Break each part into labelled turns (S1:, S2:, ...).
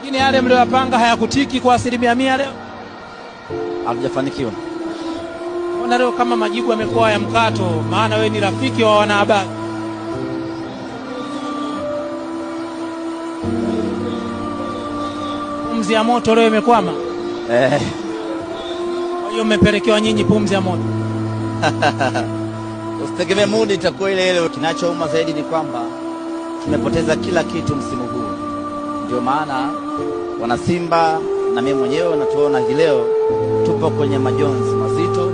S1: Lakini yale mliyopanga hayakutiki kwa 100% leo?
S2: Hatujafanikiwa.
S1: Mbona leo kama majibu yamekuwa ya mkato, maana wewe ni rafiki wa wanahabari? Pumzi ya moto leo imekwama? Kwa hiyo mmepelekewa nyinyi pumzi ya moto.
S2: Usitegemee mood itakuwa ile ile. Kinachouma zaidi ni kwamba tumepoteza kila kitu msimu huu. Ndio maana wana Simba na mimi mwenyewe natuona hii leo tupo kwenye majonzi mazito,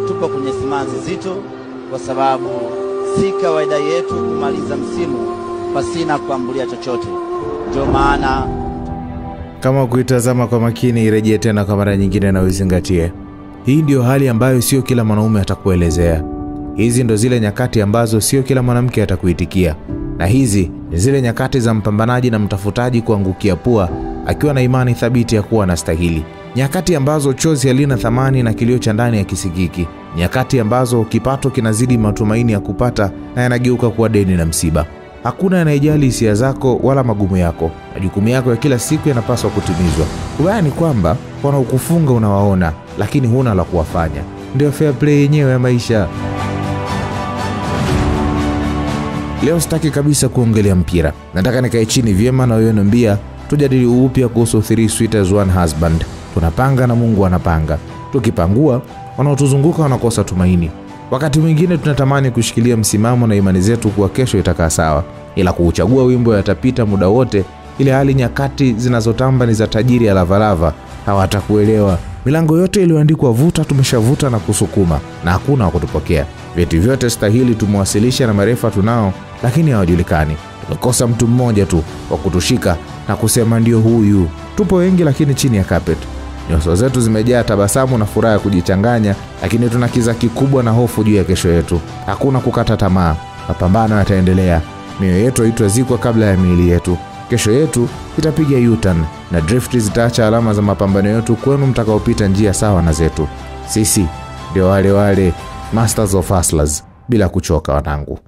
S2: tupo kwenye simanzi zito, kwa sababu si kawaida yetu kumaliza msimu pasina kuambulia chochote. Ndio maana
S3: kama kuitazama kwa makini, irejee tena kwa mara nyingine na uzingatie. Hii ndio hali ambayo sio kila mwanaume atakuelezea. Hizi ndo zile nyakati ambazo sio kila mwanamke atakuitikia. Na hizi ni zile nyakati za mpambanaji na mtafutaji kuangukia pua akiwa na imani thabiti ya kuwa anastahili. Nyakati ambazo chozi halina thamani na kilio cha ndani ya kisikiki. Nyakati ambazo kipato kinazidi matumaini ya kupata na yanageuka kuwa deni na msiba. Hakuna anayejali hisia zako wala magumu yako. Majukumu yako ya kila siku yanapaswa kutimizwa. Ubaya ni kwamba wanaokufunga unawaona, lakini huna la kuwafanya. Ndio fair play yenyewe ya maisha. Leo sitaki kabisa kuongelea mpira. Nataka nikae chini vyema na wewe niambia, tujadili upya kuhusu 3 Sweet as One Husband. Tunapanga na Mungu anapanga. Tukipangua, wanaotuzunguka wanakosa tumaini. Wakati mwingine tunatamani kushikilia msimamo na imani zetu kuwa kesho itakaa sawa, ila kuuchagua wimbo yatapita muda wote, ile hali nyakati zinazotamba ni za tajiri ya lavalava, hawatakuelewa. Milango yote iliyoandikwa vuta tumeshavuta na kusukuma, na hakuna wakutupokea. Vyeti vyote stahili tumewasilisha na marefa tunao, lakini hawajulikani. Tumekosa mtu mmoja tu wa kutushika na kusema ndio huyu. Tupo wengi lakini chini ya carpet. Nyuso zetu zimejaa tabasamu na furaha kujichanganya, lakini tuna kiza kikubwa na hofu juu ya kesho yetu. Hakuna kukata tamaa. Mapambano yataendelea. Mioyo yetu haitazikwa kabla ya miili yetu. Kesho yetu itapiga U-turn na drift zitaacha alama za mapambano yetu kwenu mtakaopita njia sawa na zetu. Sisi ndio wale Masters of Hustlers, bila kuchoka wanangu.